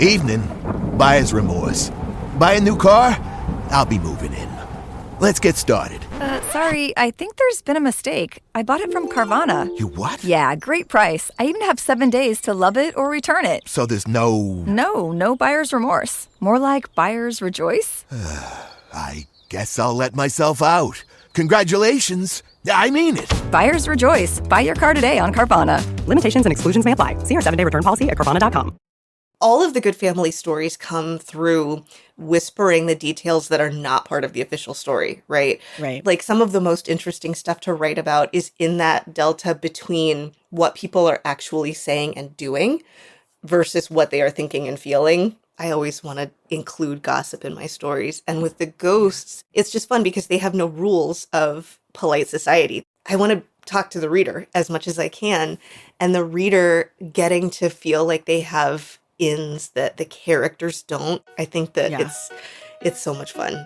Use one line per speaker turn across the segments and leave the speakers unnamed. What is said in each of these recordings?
Evening. Buyer's remorse. Buy a new car? I'll be moving in. Let's get started.
Sorry, I think there's been a mistake. I bought it from Carvana.
You what?
Yeah, great price. I even have 7 days to love it or return it.
So there's no...
No buyer's remorse. More like buyer's rejoice.
I guess I'll let myself out. Congratulations. I mean it.
Buyer's rejoice. Buy your car today on Carvana.
Limitations and exclusions may apply. See our 7-day return policy at Carvana.com.
All of the good family stories come through whispering the details that are not part of the official story, right?
Right.
Like some of the most interesting stuff to write about is in that delta between what people are actually saying and doing versus what they are thinking and feeling. I always want to include gossip in my stories. And with the ghosts, it's just fun because they have no rules of polite society. I want to talk to the reader as much as I can, and the reader getting to feel like they have ins that the characters don't. I think that it's so much fun.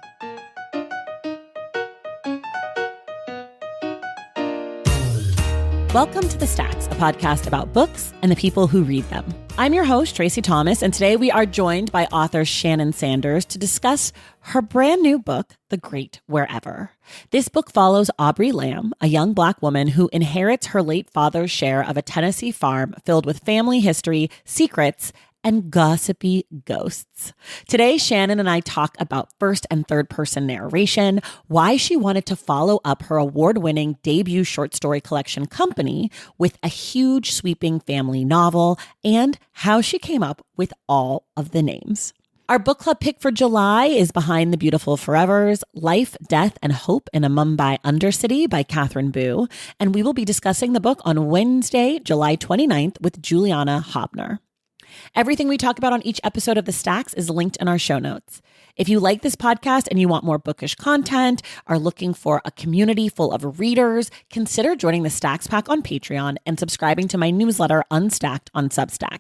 Welcome to The Stacks, a podcast about books and the people who read them. I'm your host, Tracy Thomas, and today we are joined by author Shannon Sanders to discuss her brand new book, The Great Wherever. This book follows Aubrey Lamb, a young Black woman who inherits her late father's share of a Tennessee farm filled with family history, secrets, and gossipy ghosts. Today, Shannon and I talk about first and third person narration, why she wanted to follow up her award-winning debut short story collection Company with a huge sweeping family novel, and how she came up with all of the names. Our book club pick for July is Behind the Beautiful Forevers, Life, Death, and Hope in a Mumbai Undercity by Catherine Boo, and we will be discussing the book on Wednesday, July 29th with Juliana Hobner. Everything we talk about on each episode of The Stacks is linked in our show notes. If you like this podcast and you want more bookish content, are looking for a community full of readers, consider joining the Stacks Pack on Patreon and subscribing to my newsletter Unstacked on Substack.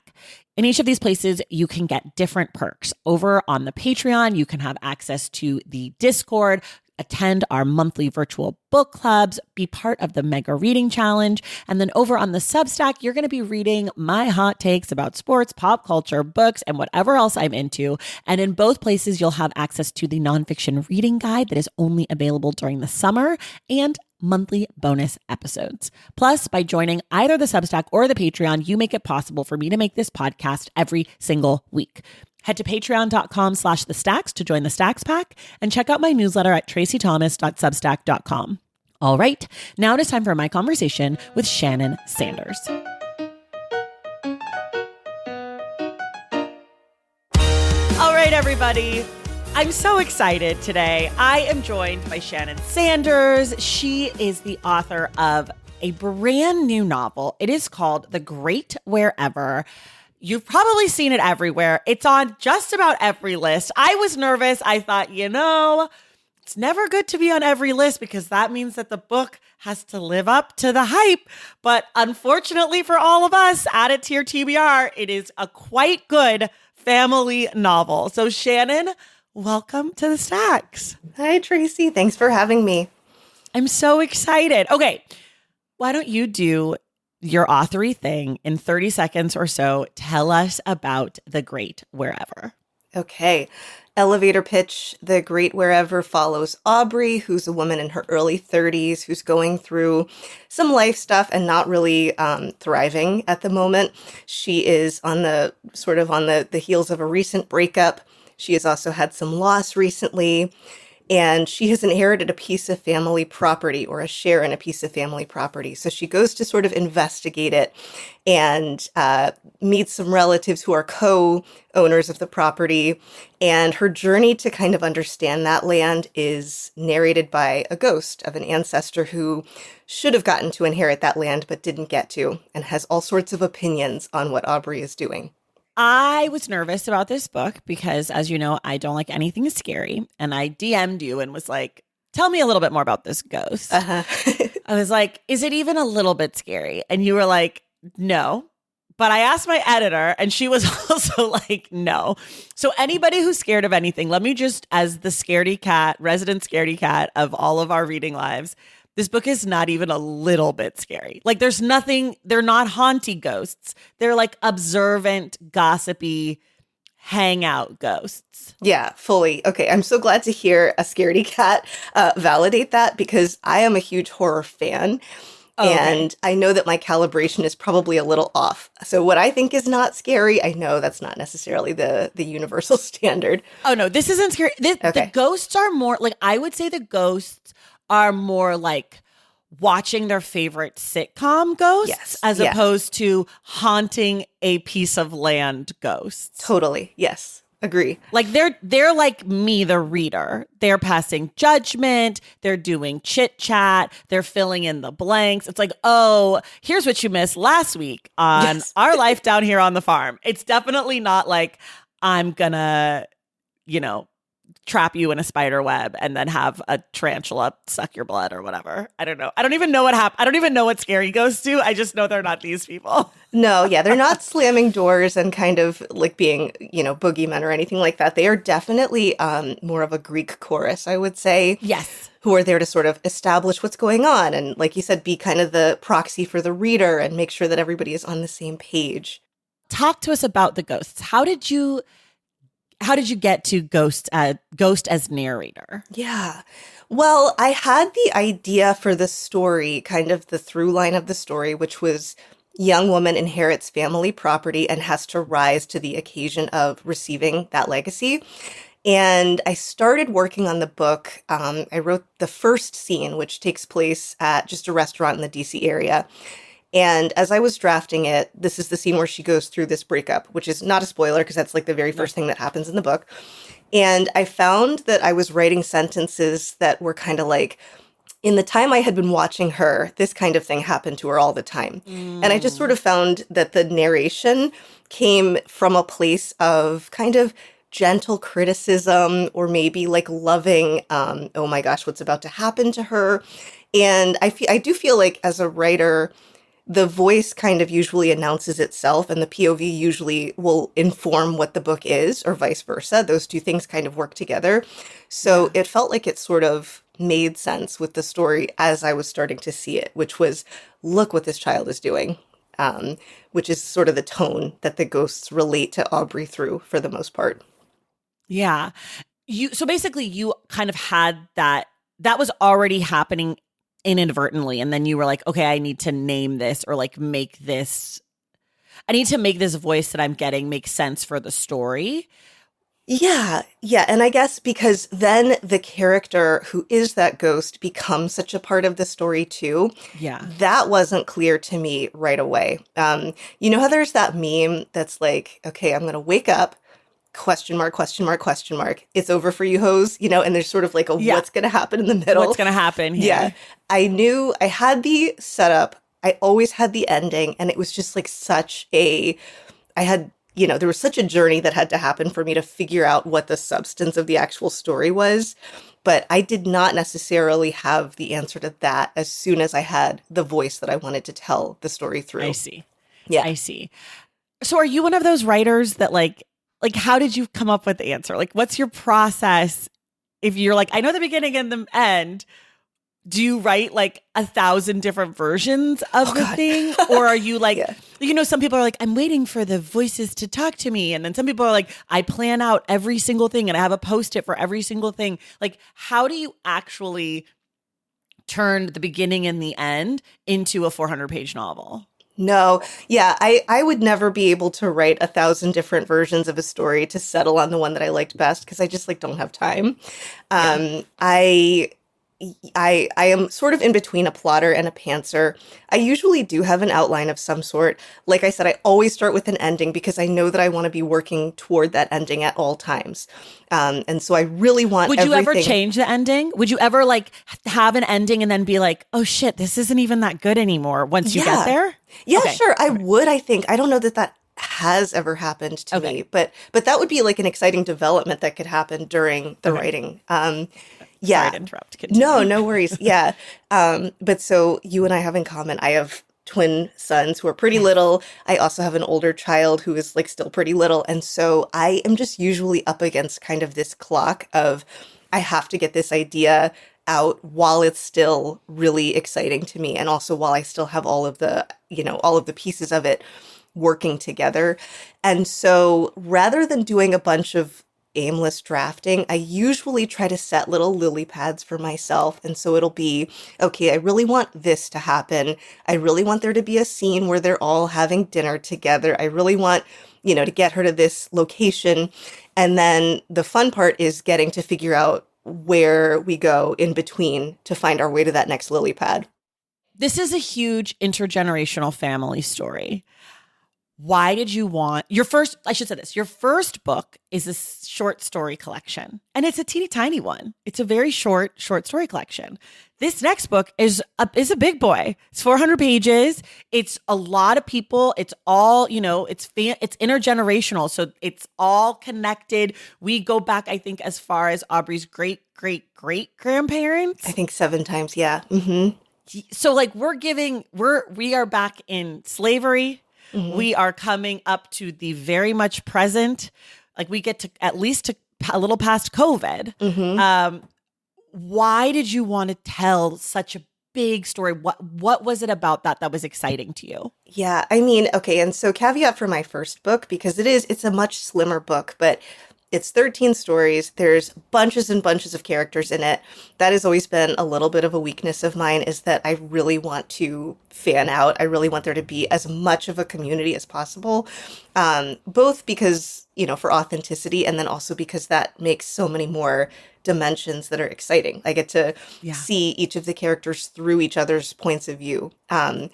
In each of these places, you can get different perks. Over on the Patreon, you can have access to the Discord, attend our monthly virtual book clubs, be part of the Mega Reading Challenge. And then over on the Substack, you're going to be reading my hot takes about sports, pop culture, books, and whatever else I'm into. And in both places, you'll have access to the nonfiction reading guide that is only available during the summer and monthly bonus episodes. Plus, by joining either the Substack or the Patreon, you make it possible for me to make this podcast every single week. Head to patreon.com/thestacks to join the Stacks Pack and check out my newsletter at tracythomas.substack.com. All right, now it is time for my conversation with Shannon Sanders. All right, everybody. I'm so excited today. I am joined by Shannon Sanders. She is the author of a brand new novel. It is called The Great Wherever. You've probably seen it everywhere. It's on just about every list. I was nervous. I thought, it's never good to be on every list because that means that the book has to live up to the hype. But unfortunately for all of us, add it to your TBR, it is a quite good family novel. So Shannon, welcome to the Stacks.
Hi, Tracy. Thanks for having me.
I'm so excited. Okay, why don't you do your authory thing in 30 seconds or so? Tell us about The Great Wherever.
Okay. Elevator pitch. The Great Wherever follows Aubrey, who's a woman in her early 30s, who's going through some life stuff and not really thriving at the moment. She is on the heels of a recent breakup. She has also had some loss recently. And she has inherited a piece of family property or a share in a piece of family property. So she goes to sort of investigate it and meets some relatives who are co-owners of the property. And her journey to kind of understand that land is narrated by a ghost of an ancestor who should have gotten to inherit that land but didn't get to, and has all sorts of opinions on what Aubrey is doing.
I was nervous about this book because, as you know, I don't like anything scary. And I DM'd you and was like, tell me a little bit more about this ghost. I was like, is it even a little bit scary? And you were like, no. But I asked my editor and she was also like, no. So anybody who's scared of anything, let me just, as the scaredy cat, resident scaredy cat of all of our reading lives, this book is not even a little bit scary. Like there's nothing, they're not haunty ghosts. They're like observant, gossipy, hang out ghosts.
Yeah, fully. Okay, I'm so glad to hear a scaredy cat validate that because I am a huge horror fan.
Oh, okay.
And I know that my calibration is probably a little off. So what I think is not scary, I know that's not necessarily the universal standard.
Oh no, this isn't scary. The
Okay.
ghosts are more like, I would say the ghosts are more like watching their favorite sitcom ghosts
Yes.
as
Yeah.
opposed to haunting a piece of land ghosts.
Totally. Yes. Agree.
Like they're like me, the reader. They're passing judgment. They're doing chit chat. They're filling in the blanks. It's like, oh, here's what you missed last week on
Yes.
Our Life Down Here on the Farm. It's definitely not like I'm gonna, trap you in a spider web and then have a tarantula suck your blood or whatever. I don't know. I don't even know what happened. I don't even know what scary ghosts do. I just know they're not these people.
No, yeah, they're not slamming doors and kind of like being, boogeymen or anything like that. They are definitely more of a Greek chorus, I would say.
Yes.
Who are there to sort of establish what's going on and, like you said, be kind of the proxy for the reader and make sure that everybody is on the same page.
Talk to us about the ghosts. How did you get to Ghost as narrator?
Yeah. Well, I had the idea for the story, kind of the through line of the story, which was young woman inherits family property and has to rise to the occasion of receiving that legacy. And I started working on the book. I wrote the first scene, which takes place at just a restaurant in the DC area. And as I was drafting it, this is the scene where she goes through this breakup, which is not a spoiler because that's like the very first thing that happens in the book. And I found that I was writing sentences that were kind of like, in the time I had been watching her, this kind of thing happened to her all the time. And I just sort of found that the narration came from a place of kind of gentle criticism or maybe like loving, oh my gosh, what's about to happen to her. And I do feel like as a writer, the voice kind of usually announces itself and the POV usually will inform what the book is or vice versa. Those two things kind of work together. So it felt like it sort of made sense with the story as I was starting to see it, which was, look what this child is doing, which is sort of the tone that the ghosts relate to Aubrey through for the most part.
Yeah. So basically you kind of had that was already happening inadvertently, and then you were like, okay, I need to name this or like make this voice that I'm getting make sense for the story.
Yeah. And I guess because then the character who is that ghost becomes such a part of the story too.
Yeah.
That wasn't clear to me right away. You know how there's that meme that's like, okay, I'm going to wake up, question mark, question mark, question mark. It's over for you, hoes, and there's sort of like what's going to happen in the middle.
What's going to happen here?
Yeah. I knew I had the setup. I always had the ending. And it was just like there was such a journey that had to happen for me to figure out what the substance of the actual story was. But I did not necessarily have the answer to that as soon as I had the voice that I wanted to tell the story through.
I see.
Yeah.
I see. So are you one of those writers that like how did you come up with the answer? Like, what's your process? If you're like, I know the beginning and the end, do you write like 1,000 different versions of the thing? Or are you like, some people are like, I'm waiting for the voices to talk to me. And then some people are like, I plan out every single thing and I have a Post-it for every single thing. Like, how do you actually turn the beginning and the end into a 400-page novel?
No. Yeah, I would never be able to write 1,000 different versions of a story to settle on the one that I liked best because I just like don't have time. I am sort of in between a plotter and a pantser. I usually do have an outline of some sort. Like I said, I always start with an ending because I know that I want to be working toward that ending at all times. And so I really want
Would
everything.
you ever change the ending? Would you ever like have an ending and then be like, oh shit, this isn't even that good anymore once you get there?
Yeah,
Okay.
sure. I would, I think. I don't know that has ever happened to me, but that would be like an exciting development that could happen during the writing. Yeah.
Sorry to interrupt. Continue.
No worries. Yeah. But so you and I have in common, I have twin sons who are pretty little. I also have an older child who is like still pretty little. And so I am just usually up against kind of this clock of I have to get this idea out while it's still really exciting to me. And also while I still have all of the pieces of it working together. And so rather than doing a bunch of aimless drafting, I usually try to set little lily pads for myself. And so it'll be, okay, I really want this to happen. I really want there to be a scene where they're all having dinner together. I really want, to get her to this location. And then the fun part is getting to figure out where we go in between to find our way to that next lily pad.
This is a huge intergenerational family story. Why did you want your first book is a short story collection, and it's a teeny tiny one. It's a very short story collection. This next book is a big boy. It's 400 pages. It's a lot of people. It's all, it's intergenerational. So it's all connected. We go back, I think, as far as Aubrey's great grandparents.
I think 7 times. Yeah. Mm-hmm.
So like we are back in slavery. Mm-hmm. We are coming up to the very much present. Like we get to at least to a little past COVID. Mm-hmm. Why did you want to tell such a big story? What was it about that was exciting to you?
Yeah, I mean, okay, and so caveat for my first book, because it's a much slimmer book, but it's 13 stories. There's bunches and bunches of characters in it. That has always been a little bit of a weakness of mine, is that I really want to fan out. I really want there to be as much of a community as possible, both because, for authenticity, and then also because that makes so many more dimensions that are exciting. I get to see each of the characters through each other's points of view. And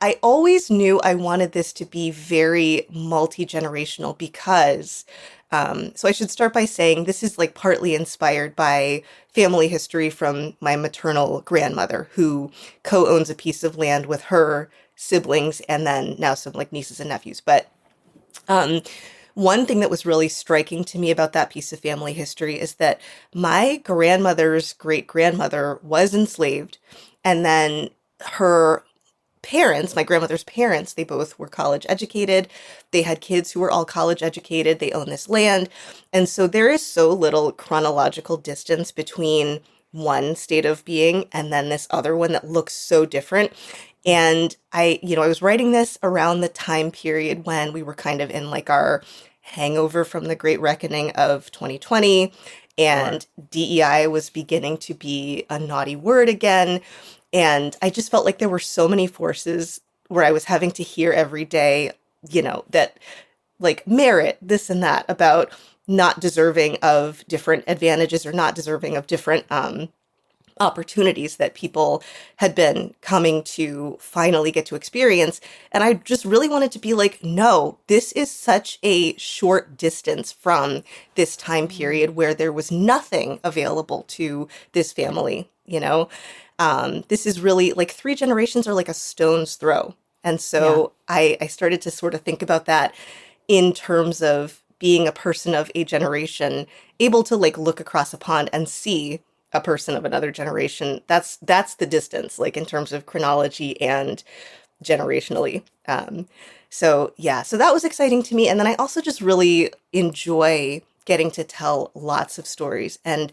I always knew I wanted this to be very multi-generational because so I should start by saying this is like partly inspired by family history from my maternal grandmother, who co-owns a piece of land with her siblings and then now some like nieces and nephews. But one thing that was really striking to me about that piece of family history is that my grandmother's great-grandmother was enslaved, and then her parents, my grandmother's parents, they both were college educated. They had kids who were all college educated. They own this land. And so there is so little chronological distance between one state of being and then this other one that looks so different. And I was writing this around the time period when we were kind of in like our hangover from the Great Reckoning of 2020, and DEI was beginning to be a naughty word again. And I just felt like there were so many forces where I was having to hear every day, that like merit this and that about not deserving of different advantages or not deserving of different opportunities that people had been coming to finally get to experience. And I just really wanted to be like, no, this is such a short distance from this time period where there was nothing available to this family, This is really like 3 generations are like a stone's throw. And so I started to sort of think about that in terms of being a person of a generation, able to like look across a pond and see a person of another generation. That's the distance, like in terms of chronology and generationally. So that was exciting to me. And then I also just really enjoy getting to tell lots of stories. And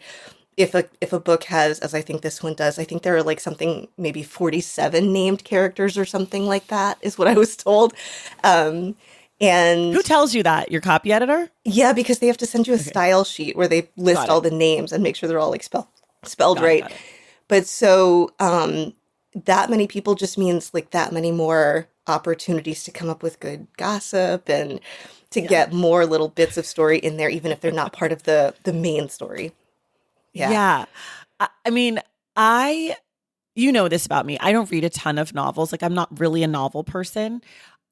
if a book has, as I think this one does, I think there are like something, maybe 47 named characters or something like that is what I was told. And
who tells you that? Your copy editor?
Yeah, because they have to send you a style sheet where they list all the names and make sure they're all like spelled right. But so that many people just means like that many more opportunities to come up with good gossip and to get more little bits of story in there, even if they're not part of the main story.
Yeah. I mean, you know this about me. I don't read a ton of novels. Like I'm not really a novel person.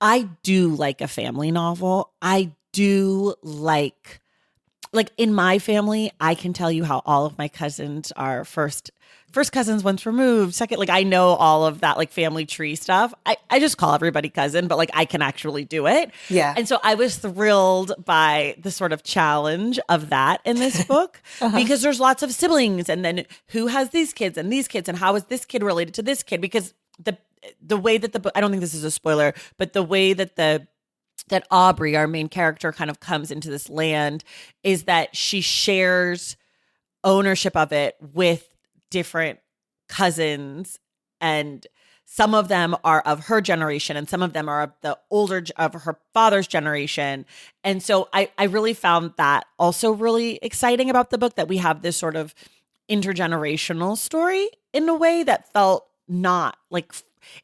I do like a family novel. I do like in my family, I can tell you how all of my cousins are first cousins once removed, second, like I know all of that like family tree stuff. I just call everybody cousin, but like I can actually do it.
Yeah.
And so I was thrilled by the sort of challenge of that in this book because there's lots of siblings, and then who has these kids and how is this kid related to this kid? Because the way that the book, I don't think this is a spoiler, but the way that that Aubrey, our main character, kind of comes into this land is that she shares ownership of it with different cousins and some of them are of her generation and some of them are of the of her father's generation. And so I really found that also really exciting about the book, that we have this sort of intergenerational story in a way that felt not like,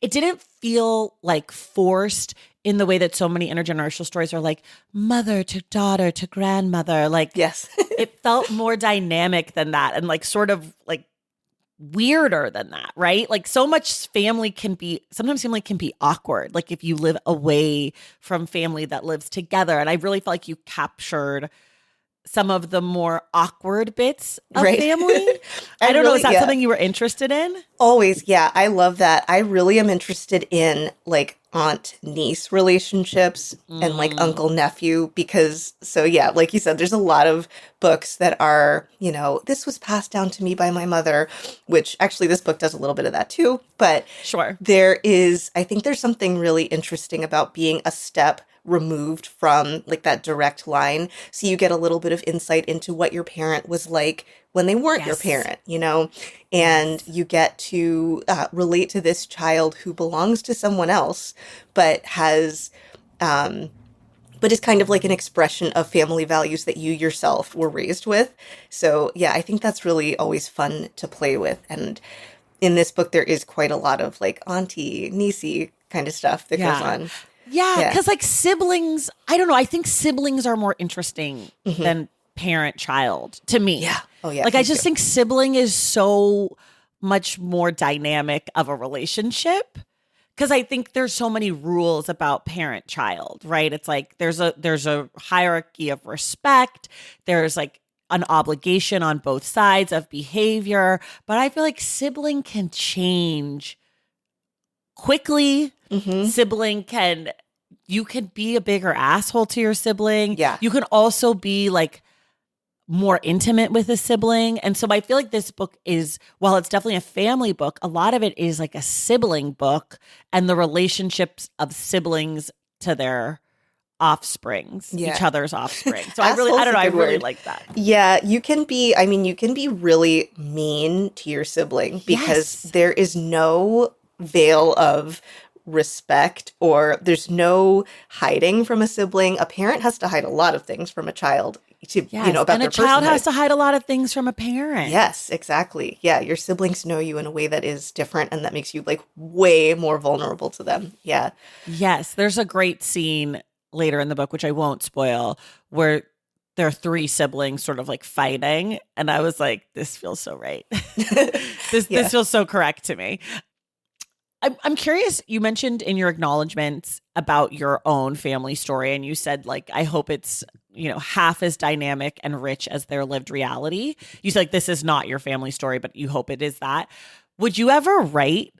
it didn't feel like forced in the way that so many intergenerational stories are, like mother to daughter to grandmother. Like,
Yes.
it felt more dynamic than that, and like sort of like weirder than that, right? Like so much sometimes family can be awkward. Like if you live away from family that lives together. And I really felt like you captured some of the more awkward bits of
Right.
family. I don't know. Is that something you were interested in?
Always. Yeah. I love that. I really am interested in like aunt niece relationships and like uncle nephew, because like you said, there's a lot of books that are, this was passed down to me by my mother, which actually this book does a little bit of that too. But
Sure.
I think there's something really interesting about being a step removed from like that direct line. So you get a little bit of insight into what your parent was like when they weren't your parent, and you get to relate to this child who belongs to someone else, but has, but is kind of like an expression of family values that you yourself were raised with. So yeah, I think that's really always fun to play with. And in this book, there is quite a lot of like auntie, niecey kind of stuff that goes on.
Yeah, because like siblings, I don't know. I think siblings are more interesting than parent-child to me.
Yeah. Oh, yeah.
Like I just think sibling is so much more dynamic of a relationship, because I think there's so many rules about parent-child, right? It's like there's a hierarchy of respect. There's like an obligation on both sides of behavior, but I feel like sibling can change quickly. You can be a bigger asshole to your sibling.
Yeah.
You can also be like more intimate with a sibling. And so I feel like this book is, while it's definitely a family book, a lot of it is like a sibling book and the relationships of siblings to their offsprings, each other's offspring. So I don't know, I really like that.
Yeah, you can be really mean to your sibling because there is no veil of respect, or there's no hiding from a sibling. A parent has to hide a lot of things from a child to, about
and
their
a child
personhood.
has to hide a lot of things from a parent.
Yes, exactly. Yeah, your siblings know you in a way that is different, and that makes you like way more vulnerable to them. Yeah.
Yes, there's a great scene later in the book, which I won't spoil, where there are three siblings sort of like fighting, and I was like, this feels so right. This feels so correct to me. I'm curious, you mentioned in your acknowledgments about your own family story, and you said, like, I hope it's, half as dynamic and rich as their lived reality. You said, like, this is not your family story, but you hope it is that. Would you ever write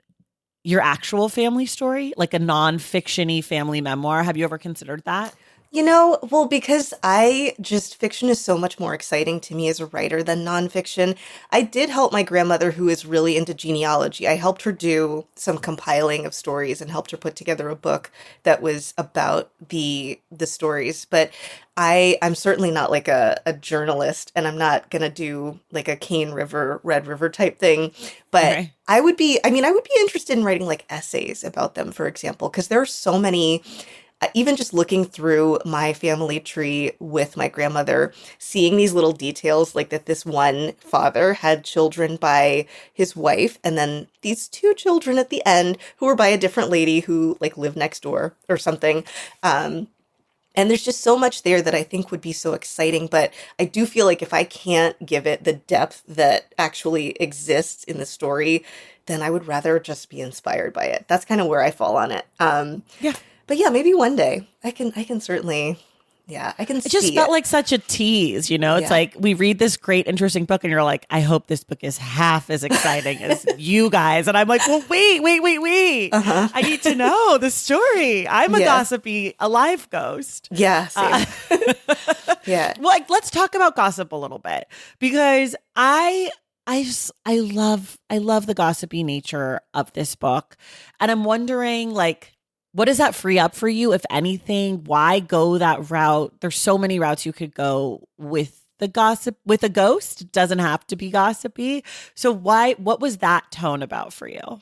your actual family story, like a non-fiction-y family memoir? Have you ever considered that?
Well, because fiction is so much more exciting to me as a writer than nonfiction. I did help my grandmother, who is really into genealogy. I helped her do some compiling of stories and helped her put together a book that was about the stories. But I'm certainly not like a journalist, and I'm not going to do like a Cane River, Red River type thing. But I would be interested in writing like essays about them, for example, because there are so many. Even just looking through my family tree with my grandmother, seeing these little details, like that this one father had children by his wife, and then these two children at the end who were by a different lady who like lived next door or something. And there's just so much there that I think would be so exciting. But I do feel like if I can't give it the depth that actually exists in the story, then I would rather just be inspired by it. That's kind of where I fall on it. But yeah, maybe one day I can certainly, I can see it.
It just felt like such a tease, It's like we read this great, interesting book and you're like, I hope this book is half as exciting as you guys. And I'm like, well, wait. I need to know the story. I'm a gossipy, alive ghost.
Yeah, same. Yeah.
Well, let's talk about gossip a little bit, because I love the gossipy nature of this book. And I'm wondering, like, what does that free up for you, if anything? Why go that route? There's so many routes you could go with the gossip. With a ghost, it doesn't have to be gossipy. So what was that tone about for you?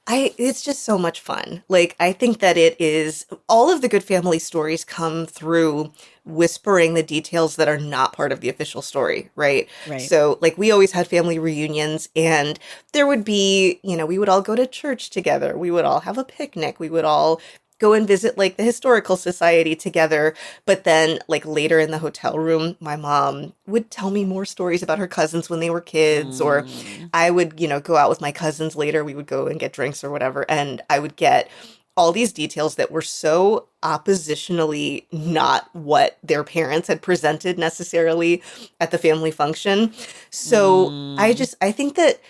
It's just so much fun. Like, I think that it is all of the good family stories come through whispering the details that are not part of the official story, right?
Right.
So, like, we always had family reunions, and there would be, we would all go to church together. We would all have a picnic. We would all go and visit like the historical society together. But then like later in the hotel room, my mom would tell me more stories about her cousins when they were kids, or I would, go out with my cousins later. We would go and get drinks or whatever. And I would get all these details that were so oppositionally not what their parents had presented necessarily at the family function. So I think that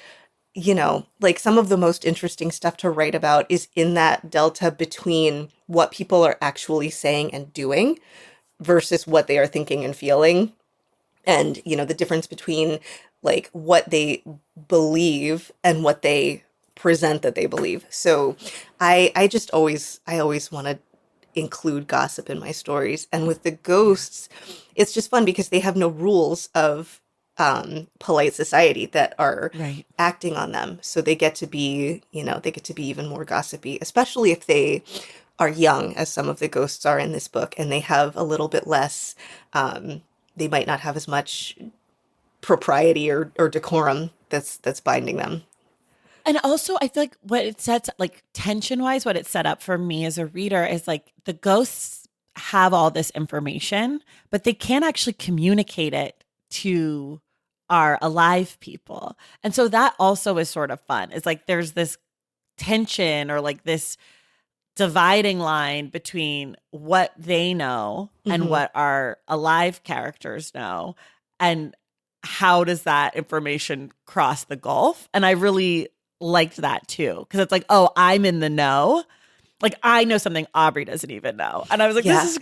like some of the most interesting stuff to write about is in that delta between what people are actually saying and doing versus what they are thinking and feeling. And, the difference between like what they believe and what they present that they believe. So I always want to include gossip in my stories. And with the ghosts, it's just fun because they have no rules of polite society that are
Right.
acting on them. So they get to be, they get to be even more gossipy, especially if they are young, as some of the ghosts are in this book, and they have a little bit less, they might not have as much propriety or decorum that's binding them.
And also, I feel like what it sets, like tension wise, what it set up for me as a reader is like the ghosts have all this information, but they can't actually communicate it to our alive people. And so that also is sort of fun. It's like there's this tension or like this dividing line between what they know and what our alive characters know. And how does that information cross the gulf? And I really liked that too, because it's like, oh, I'm in the know. Like I know something Aubrey doesn't even know. And I was like,
Yeah.
this is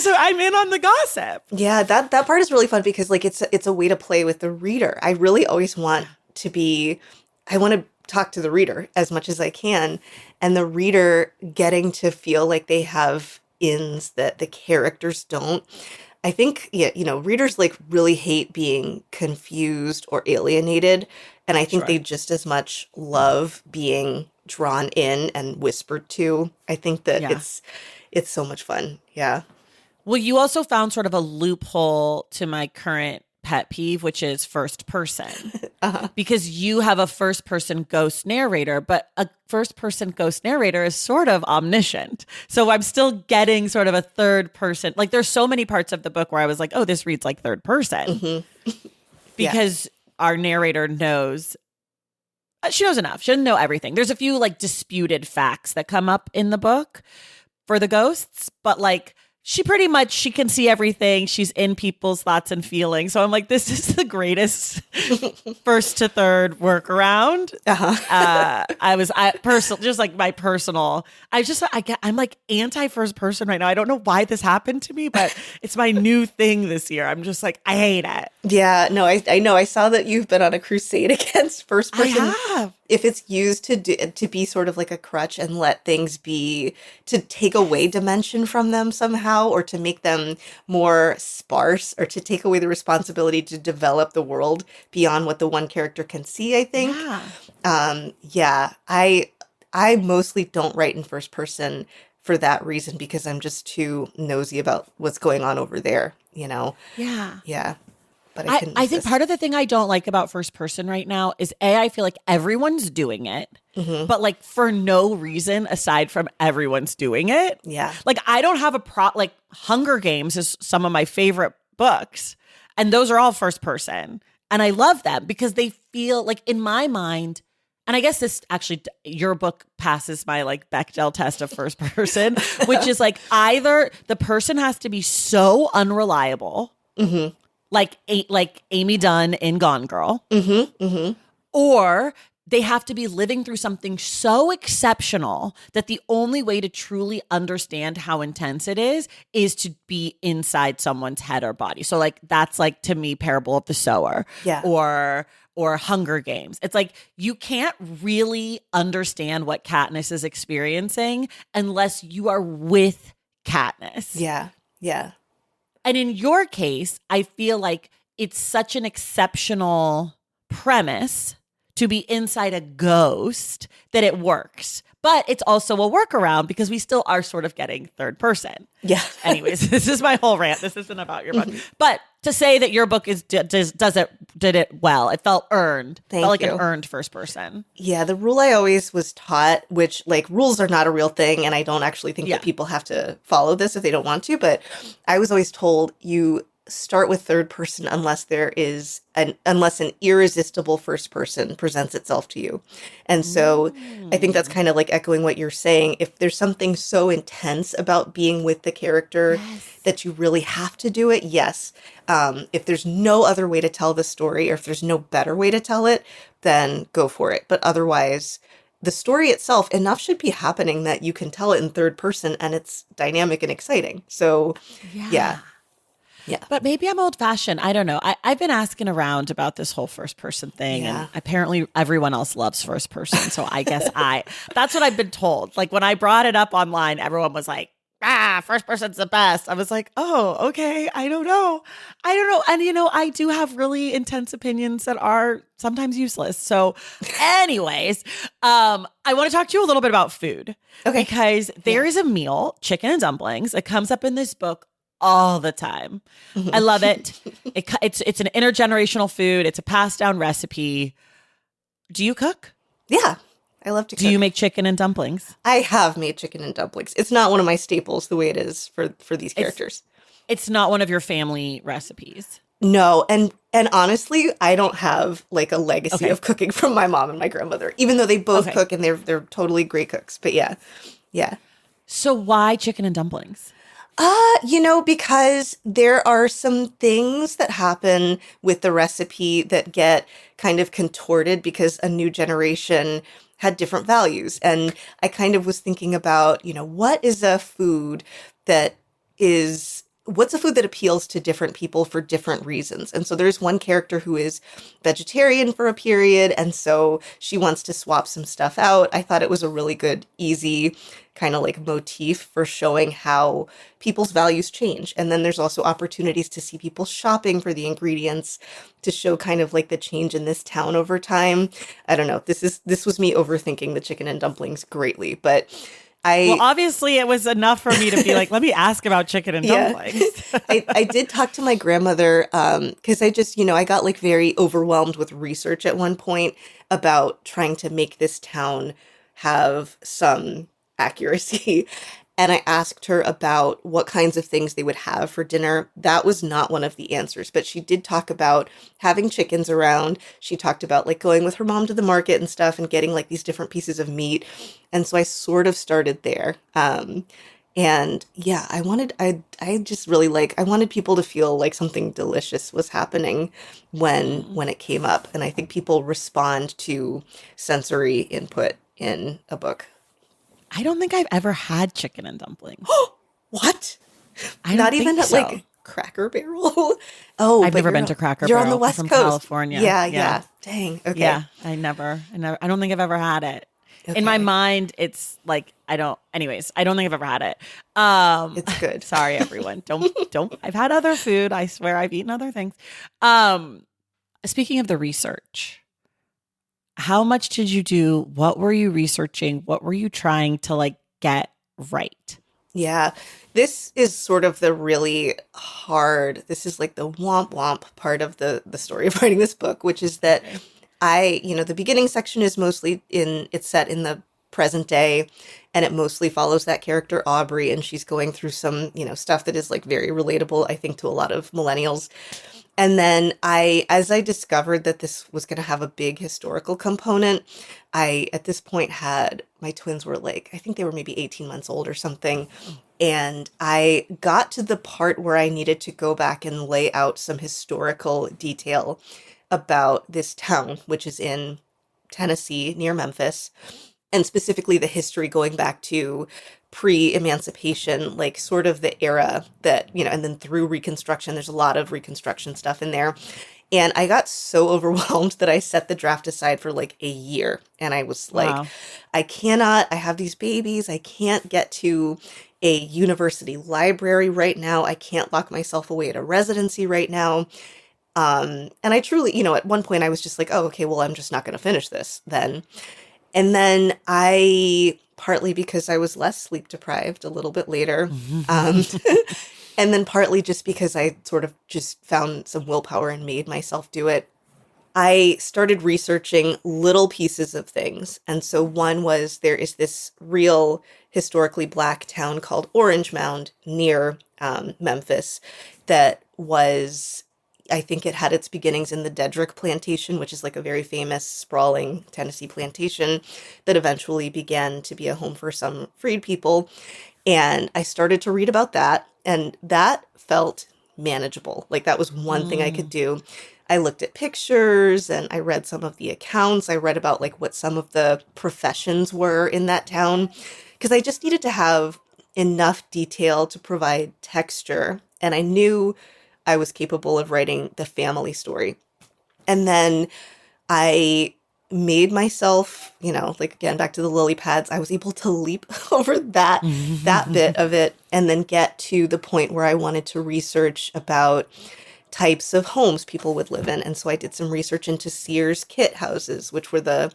great. I'm in on the gossip.
Yeah, that part is really fun because like it's a way to play with the reader. I really always want I want to talk to the reader as much as I can, and the reader getting to feel like they have ins that the characters don't. I think readers like really hate being confused or alienated, and I think
Sure.
they just as much love being drawn in and whispered to. I think that
Yeah.
it's so much fun. Yeah.
Well, you also found sort of a loophole to my current pet peeve, which is first person. Because you have a first person ghost narrator, but a first person ghost narrator is sort of omniscient. So I'm still getting sort of a third person. Like there's so many parts of the book where I was like, oh, this reads like third person. Because our narrator knows. She knows enough. She doesn't know everything. There's a few like disputed facts that come up in the book for the ghosts, but like she can see everything. She's in people's thoughts and feelings. So I'm like, this is the greatest first to third workaround. I'm like anti first person right now. I don't know why this happened to me, but it's my new thing this year. I'm just like, I hate it.
Yeah, no, I know. I saw that you've been on a crusade against first person.
I have.
If it's used to be sort of like a crutch and let things be, to take away dimension from them somehow, or to make them more sparse, or to take away the responsibility to develop the world beyond what the one character can see, I think.
Yeah.
I mostly don't write in first person for that reason, because I'm just too nosy about what's going on over there,
Yeah.
Yeah. But
I think part of the thing I don't like about first person right now is I feel like everyone's doing it, but like for no reason aside from everyone's doing it.
Yeah.
Like I don't have like Hunger Games is some of my favorite books, and those are all first person. And I love them because they feel like in my mind, and I guess this actually, your book passes my like Bechdel test of first person, which is like either the person has to be so unreliable, like Amy Dunn in Gone Girl, or they have to be living through something so exceptional that the only way to truly understand how intense it is to be inside someone's head or body. So like that's like to me Parable of the Sower, or Hunger Games. It's like you can't really understand what Katniss is experiencing unless you are with Katniss.
Yeah. Yeah.
And in your case, I feel like it's such an exceptional premise to be inside a ghost that it works. But it's also a workaround because we still are sort of getting third person.
Yeah.
Anyways, this is my whole rant. This isn't about your book. But to say that your book did it well. It felt earned.
Thank
felt like
you.
an earned first person.
Yeah, the rule I always was taught, which like rules are not a real thing, and I don't actually think that people have to follow this if they don't want to, but I was always told you start with third person unless unless an irresistible first person presents itself to you. And so I think that's kind of like echoing what you're saying. If there's something so intense about being with the character that you really have to do it, yes. If there's no other way to tell the story, or if there's no better way to tell it, then go for it. But otherwise, the story itself, enough should be happening that you can tell it in third person and it's dynamic and exciting. So yeah.
But maybe I'm old fashioned. I don't know. I've been asking around about this whole first person thing.
Yeah.
And apparently everyone else loves first person. So I guess that's what I've been told. Like when I brought it up online, everyone was like, first person's the best. I was like, oh, okay. I don't know. And, I do have really intense opinions that are sometimes useless. So anyways, I want to talk to you a little bit about food.
Okay.
Because there is a meal, chicken and dumplings. It comes up in this book all the time. I love it. It's an intergenerational food. It's a passed down recipe. Do you cook?
Yeah. I love to cook.
Do you make chicken and dumplings?
I have made chicken and dumplings. It's not one of my staples the way it is for these characters.
It's not one of your family recipes.
No, and honestly, I don't have like a legacy of cooking from my mom and my grandmother, even though they both cook and they're totally great cooks. But yeah.
So why chicken and dumplings?
Because there are some things that happen with the recipe that get kind of contorted because a new generation had different values. And I kind of was thinking about, what's a food that appeals to different people for different reasons? And so there's one character who is vegetarian for a period, and so she wants to swap some stuff out. I thought it was a really good, easy kind of like motif for showing how people's values change. And then there's also opportunities to see people shopping for the ingredients to show kind of like the change in this town over time. I don't know. This was me overthinking the chicken and dumplings greatly, but well,
obviously it was enough for me to be like, let me ask about chicken and dumplings.
I did talk to my grandmother because I got like very overwhelmed with research at one point about trying to make this town have some accuracy. And I asked her about what kinds of things they would have for dinner. That was not one of the answers, but she did talk about having chickens around. She talked about like going with her mom to the market and stuff and getting like these different pieces of meat. And so I sort of started there. And yeah, I wanted people to feel like something delicious was happening when it came up. And I think people respond to sensory input in a book.
I don't think I've ever had chicken and dumplings.
What?
Not
even at like Cracker Barrel? Oh,
I've never been to Cracker Barrel.
You're on the West
from
Coast.
California.
Yeah. Dang. Okay.
Yeah, I don't think I've ever had it. Okay. In my mind, it's like, I don't think I've ever had it.
It's good.
Sorry, everyone. Don't. I've had other food. I swear I've eaten other things. Speaking of the research, how much did you do? What were you researching? What were you trying to like get right?
Yeah, this is sort of the really hard, this is like the womp womp part of the story of writing this book, which is that the beginning section is mostly it's set in the present day, and it mostly follows that character Aubrey, and she's going through some, stuff that is like very relatable, I think, to a lot of millennials. And then as I discovered that this was going to have a big historical component, I, at this point, had, my twins were like, I think they were maybe 18 months old or something. And I got to the part where I needed to go back and lay out some historical detail about this town, which is in Tennessee near Memphis, and specifically the history going back to pre-emancipation, like sort of the era that, and then through Reconstruction. There's a lot of Reconstruction stuff in there. And I got so overwhelmed that I set the draft aside for like a year. And I was like, wow. I have these babies. I can't get to a university library right now. I can't lock myself away at a residency right now. And I truly, at one point I was just like, oh, okay, well, I'm just not going to finish this then. And then partly because I was less sleep deprived a little bit later, um, and then partly just because I sort of just found some willpower and made myself do it, I started researching little pieces of things. And so one was there is this real historically Black town called Orange Mound near Memphis that was, I think it had its beginnings in the Dedrick Plantation, which is like a very famous sprawling Tennessee plantation that eventually began to be a home for some freed people. And I started to read about that, and that felt manageable. Like that was one thing I could do. I looked at pictures and I read some of the accounts. I read about like what some of the professions were in that town because I just needed to have enough detail to provide texture. And I knew I was capable of writing the family story. And then I made myself, like again, back to the lily pads, I was able to leap over that bit of it and then get to the point where I wanted to research about types of homes people would live in. And so I did some research into Sears kit houses, which were the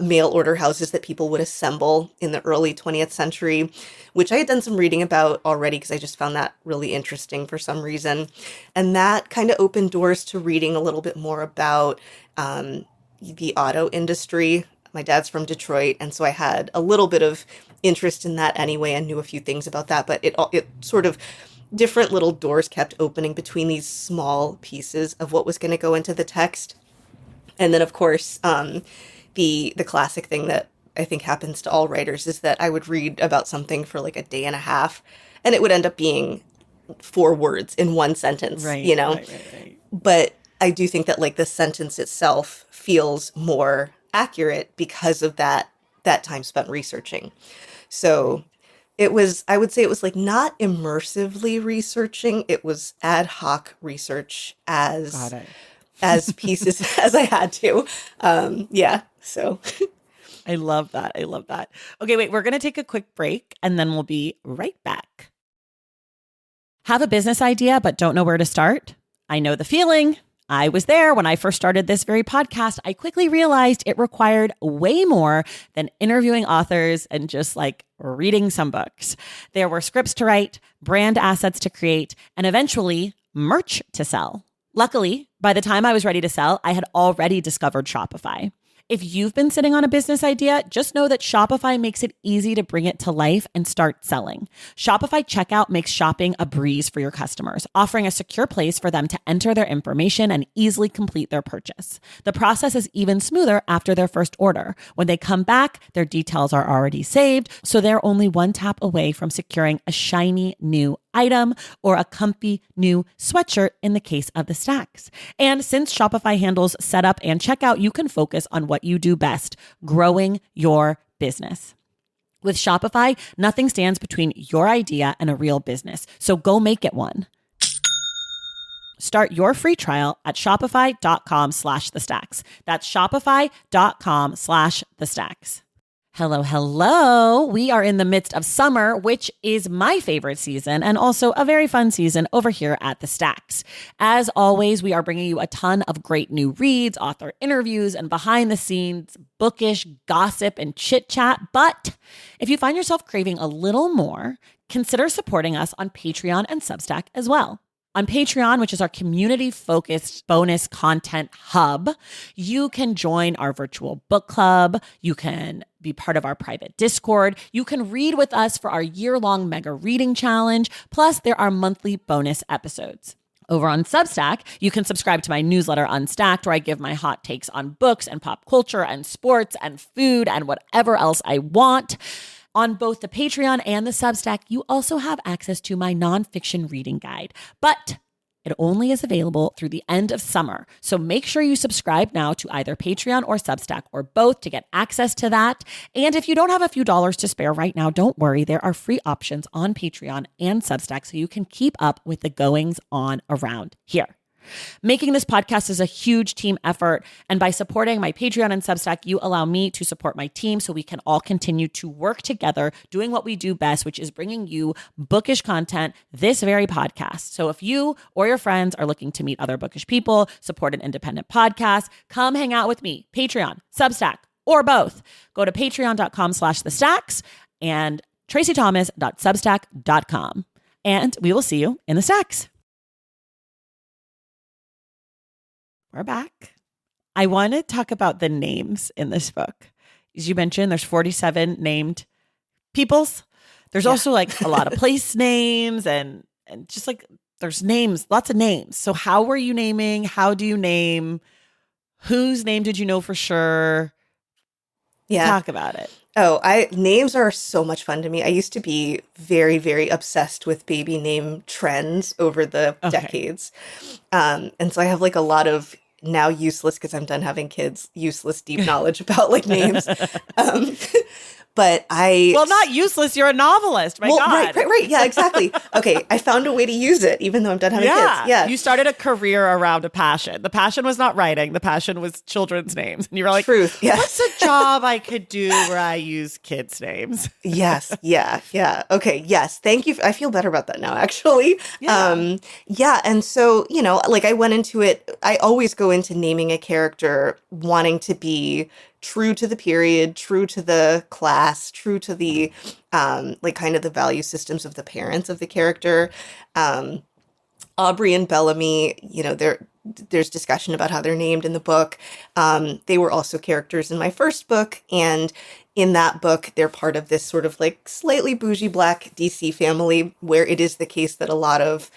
mail order houses that people would assemble in the early 20th century, which I had done some reading about already because I just found that really interesting for some reason. And that kind of opened doors to reading a little bit more about the auto industry. My dad's from Detroit, and so I had a little bit of interest in that anyway and knew a few things about that, but it sort of different little doors kept opening between these small pieces of what was going to go into the text. And then, of course, the classic thing that I think happens to all writers is that I would read about something for like a day and a half, and it would end up being 4 words in one sentence,
Right.
But I do think that like the sentence itself feels more accurate because of that time spent researching. So I would say it was like not immersively researching, it was ad hoc research
Got it.
as pieces as I had to. Yeah. So
I love that. I love that. Okay, wait, we're going to take a quick break and then we'll be right back. Have a business idea but don't know where to start? I know the feeling. I was there when I first started this very podcast. I quickly realized it required way more than interviewing authors and just like reading some books. There were scripts to write, brand assets to create, and eventually merch to sell. Luckily, by the time I was ready to sell, I had already discovered Shopify. If you've been sitting on a business idea, just know that Shopify makes it easy to bring it to life and start selling. Shopify Checkout makes shopping a breeze for your customers, offering a secure place for them to enter their information and easily complete their purchase. The process is even smoother after their first order. When they come back, their details are already saved, so they're only one tap away from securing a shiny new item or a comfy new sweatshirt in the case of the stacks. And since Shopify handles setup and checkout, you can focus on what you do best, growing your business. With Shopify, nothing stands between your idea and a real business. So go make it one. Start your free trial at shopify.com/thestacks. That's shopify.com/thestacks. Hello. We are in the midst of summer, which is my favorite season and also a very fun season over here at The Stacks. As always, we are bringing you a ton of great new reads, author interviews, and behind the scenes bookish gossip and chit chat. But if you find yourself craving a little more, consider supporting us on Patreon and Substack as well. On Patreon, which is our community-focused bonus content hub, you can join our virtual book club. You can be part of our private Discord. You can read with us for our year-long mega reading challenge. Plus, there are monthly bonus episodes. Over on Substack, you can subscribe to my newsletter Unstacked, where I give my hot takes on books and pop culture and sports and food and whatever else I want. On both the Patreon and the Substack, you also have access to my nonfiction reading guide, but it only is available through the end of summer. So make sure you subscribe now to either Patreon or Substack or both to get access to that. And if you don't have a few dollars to spare right now, don't worry. There are free options on Patreon and Substack so you can keep up with the goings on around here. Making this podcast is a huge team effort, and by supporting my Patreon and Substack, you allow me to support my team so we can all continue to work together doing what we do best, which is bringing you bookish content, this very podcast. So if you or your friends are looking to meet other bookish people, support an independent podcast, come hang out with me, Patreon, Substack, or both. Go to patreon.com/thestacks and tracythomas.substack.com. And we will see you in the stacks. We're back. I want to talk about the names in this book. As you mentioned, there's 47 named peoples. There's also like a lot of place names and just like there's names, lots of names. So how were you naming? How do you name? Whose name did you know for sure?
Yeah.
Talk about it.
Oh, names are so much fun to me. I used to be very, very obsessed with baby name trends over the decades. And so I have like a lot of now useless, because I'm done having kids, useless deep knowledge about like names. But
Well, not useless. You're a novelist. My God.
Right. Yeah, exactly. Okay. I found a way to use it, even though I'm done having kids. Yeah.
You started a career around a passion. The passion was not writing. The passion was children's names. And you were like,
Truth. Yeah.
What's a job I could do where I use kids' names?
Yes. Yeah. Yeah. Okay. Yes. Thank you. I feel better about that now, actually.
Yeah.
Yeah. And so, like I went into it, I always go into naming a character wanting to be true to the period, true to the class, true to the, like kind of the value systems of the parents of the character. Aubrey and Bellamy, there's discussion about how they're named in the book. They were also characters in my first book. And in that book, they're part of this sort of like slightly bougie Black DC family, where it is the case that a lot of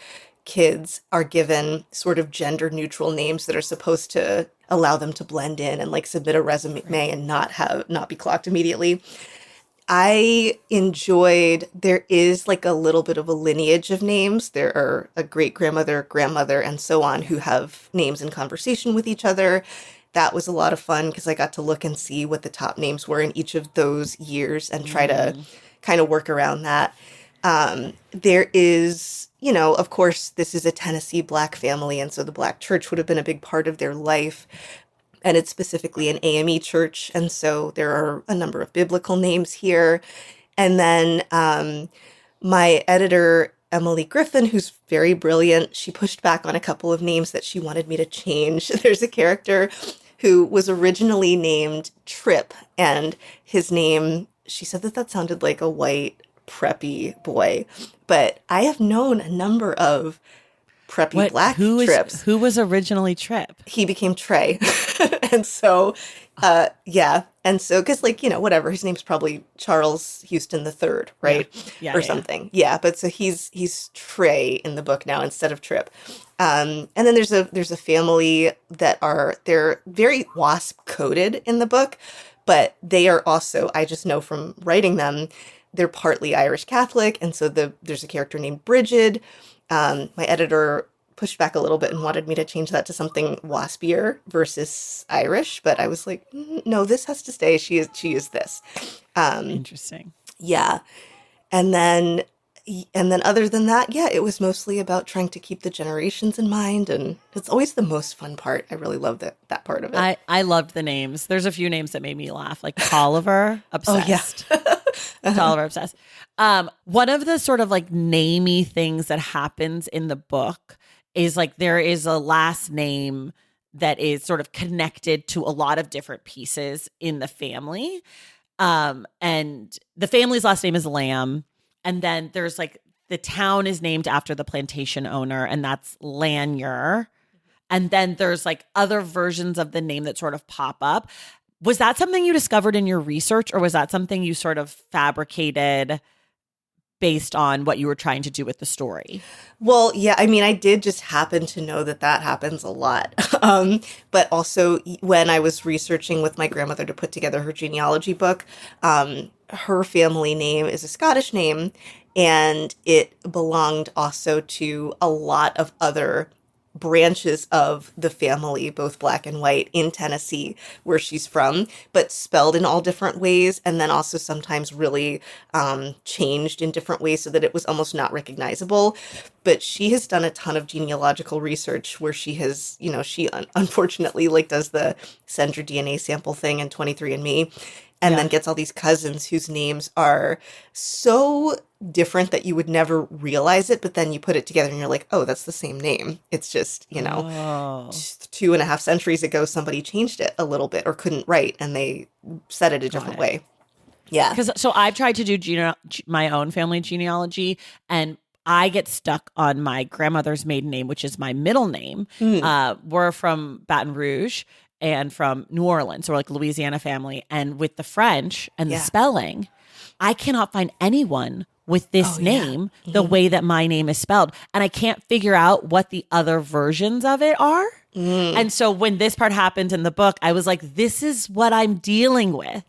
kids are given sort of gender neutral names that are supposed to allow them to blend in and like submit a resume and not be clocked immediately. I enjoyed, there is like a little bit of a lineage of names. There are a great grandmother, grandmother, and so on who have names in conversation with each other. That was a lot of fun because I got to look and see what the top names were in each of those years and try to kind of work around that. There is, of course, this is a Tennessee Black family, and so the Black church would have been a big part of their life. And it's specifically an AME church, and so there are a number of biblical names here. And then my editor, Emily Griffin, who's very brilliant, she pushed back on a couple of names that she wanted me to change. There's a character who was originally named Trip, and his name, she said that sounded like a white, preppy boy. But I have known a number of preppy Black Trips.
Who was originally Trip?
He became Trey. And so, yeah. And so, because whatever, his name's probably Charles Houston III, right?
Yeah,
or something. Yeah. But so he's Trey in the book now instead of Trip. And then there's a family they're very WASP coded in the book, but they are also, I just know from writing them, they're partly Irish Catholic. And so there's a character named Bridget. My editor pushed back a little bit and wanted me to change that to something waspier versus Irish, but I was like, no, this has to stay. She is this.
Interesting.
Yeah. And then other than that, yeah, it was mostly about trying to keep the generations in mind, and it's always the most fun part. I really love that part of it.
I loved the names. There's a few names that made me laugh, like Tolliver, obsessed.
Oh, yeah.
Tolliver, obsessed. One of the sort of like namey things that happens in the book is like there is a last name that is sort of connected to a lot of different pieces in the family. And the family's last name is Lamb. And then there's like the town is named after the plantation owner, and that's Lanier. And then there's like other versions of the name that sort of pop up. Was that something you discovered in your research, or was that something you sort of fabricated based on what you were trying to do with the story?
Well, yeah, I mean, I did just happen to know that happens a lot. But also when I was researching with my grandmother to put together her genealogy book, her family name is a Scottish name, and it belonged also to a lot of other branches of the family, both black and white, in Tennessee, where she's from, but spelled in all different ways, and then also sometimes really changed in different ways so that it was almost not recognizable. But she has done a ton of genealogical research where she has, she unfortunately like does the send your DNA sample thing in 23andMe, and then gets all these cousins whose names are so different that you would never realize it, but then you put it together and you're like, oh, that's the same name. It's just, 2.5 centuries ago, somebody changed it a little bit or couldn't write, and they said it a different way. Yeah.
So I've tried to do my own family genealogy, and I get stuck on my grandmother's maiden name, which is my middle name. We're from Baton Rouge and from New Orleans, so we're like Louisiana family. And with the French and the spelling, I cannot find anyone with this name the way that my name is spelled. And I can't figure out what the other versions of it are. And so when this part happened in the book, I was like, this is what I'm dealing with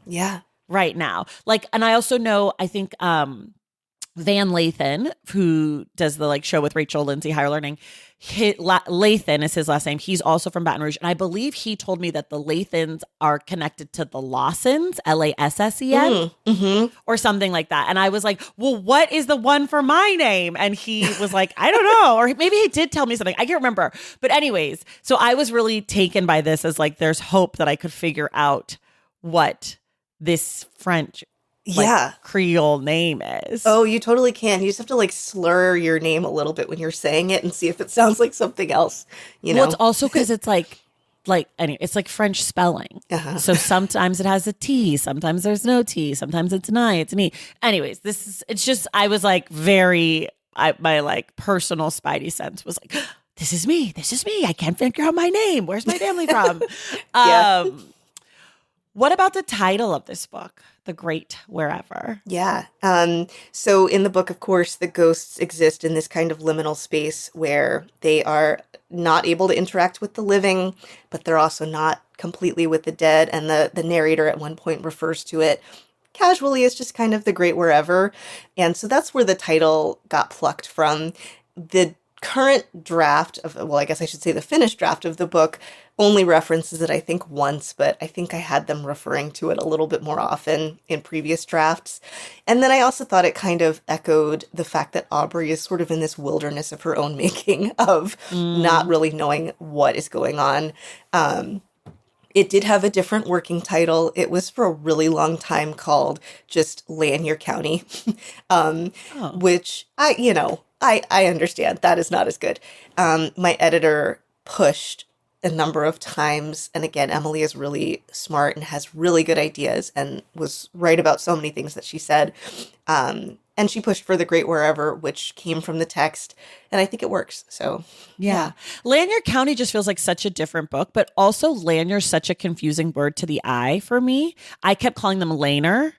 right now. Like, and I also know, I think Van Lathan, who does the show with Rachel Lindsay, Higher Learning, Lathan is his last name. He's also from Baton Rouge. And I believe he told me that the Lathans are connected to the Lawsons, Lassen, or something like that. And I was like, well, what is the one for my name? And he was like, I don't know. Or maybe he did tell me something. I can't remember. But anyways, so I was really taken by this as like, there's hope that I could figure out what this French Creole name is.
Oh, you totally can. You just have to slur your name a little bit when you're saying it and see if it sounds like something else. Well,
it's also because it's anyway, it's like French spelling. So sometimes it has a T, sometimes there's no T, sometimes it's an I, it's an E. Anyways, it's just, I was like my personal spidey sense was like, this is me. I can't figure out my name. Where's my family from? What about the title of this book? The Great Wherever.
Yeah. So in the book, of course, the ghosts exist in this kind of liminal space where they are not able to interact with the living, but they're also not completely with the dead. And the narrator at one point refers to it casually as just kind of the Great Wherever. And so that's where the title got plucked from. The current draft of, I guess I should say the finished draft of the book only references it, I think, once, but I think I had them referring to it a little bit more often in previous drafts. And then I also thought it kind of echoed the fact that Aubrey is sort of in this wilderness of her own making of not really knowing what is going on. It did have a different working title. It was for a really long time called just Lanier County, which I understand that is not as good. My editor pushed a number of times. And again, Emily is really smart and has really good ideas and was right about so many things that she said. And she pushed for the Great Wherever, which came from the text. And I think it works. So, yeah.
Lanier County just feels like such a different book, but also Lanier's such a confusing word to the eye for me. I kept calling them Laner.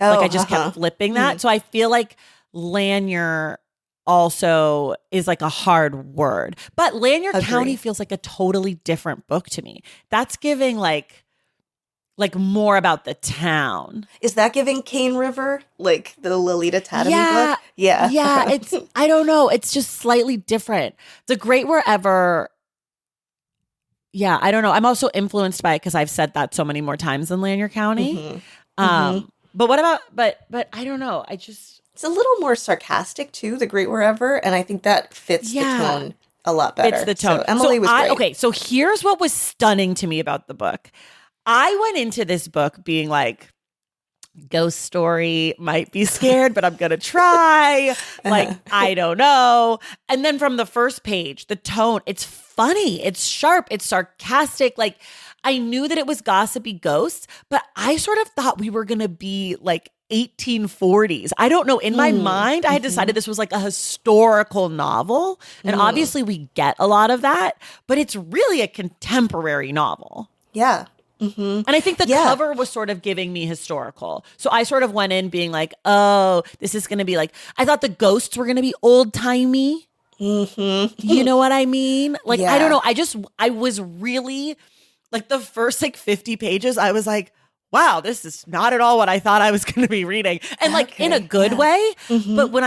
I just kept flipping that. So I feel like Lanier also is like a hard word. But Lanier County feels like a totally different book to me. That's giving like more about the town.
Is that giving Cane River, like the Lolita Tatamy book? Yeah.
Yeah, it's, I don't know. It's just slightly different. The Great Wherever, yeah, I don't know. I'm also influenced by it because I've said that so many more times than Lanier County. But what about, but I don't know.
It's a little more sarcastic too, the Great Wherever, and I think that fits the tone a lot better.
Fits the tone.
So Emily was great.
Okay, so here's what was stunning to me about the book. I went into this book being like, ghost story, might be scared, but I'm going to try. I don't know. And then from the first page, the tone, it's funny, it's sharp, it's sarcastic. Like, I knew that it was gossipy ghosts, but I sort of thought we were going to be like 1840s. I don't know. In my mind, I had decided this was like a historical novel. And obviously we get a lot of that, but it's really a contemporary novel.
Yeah.
And I think the cover was sort of giving me historical. So I sort of went in being like, oh, this is going to be like, I thought the ghosts were going to be old timey. You know what I mean? Like, I don't know. I was really like the first 50 pages, I was like, wow, this is not at all what I thought I was going to be reading. And in a good way. But when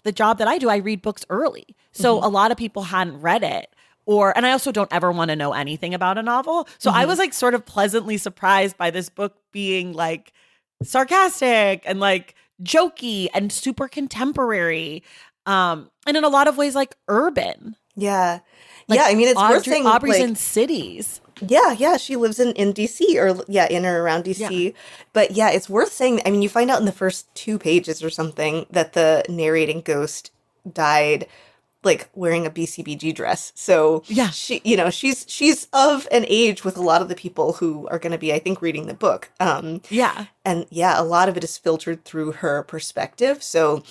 the job that I do, I read books early. So a lot of people hadn't read it and I also don't ever want to know anything about a novel. So I was like sort of pleasantly surprised by this book being like sarcastic and like jokey and super contemporary. And in a lot of ways like urban.
Yeah.
Like
yeah, I mean, it's worth saying,
Aubrey's
like,
in cities.
yeah, she lives in DC, or in or around DC.
Yeah.
But yeah, it's worth saying, I mean, you find out in the first 2 pages or something that the narrating ghost died like wearing a BCBG dress. So
Yeah.
she's of an age with a lot of the people who are going to be, I think, reading the book.
Yeah.
And yeah, a lot of it is filtered through her perspective. So,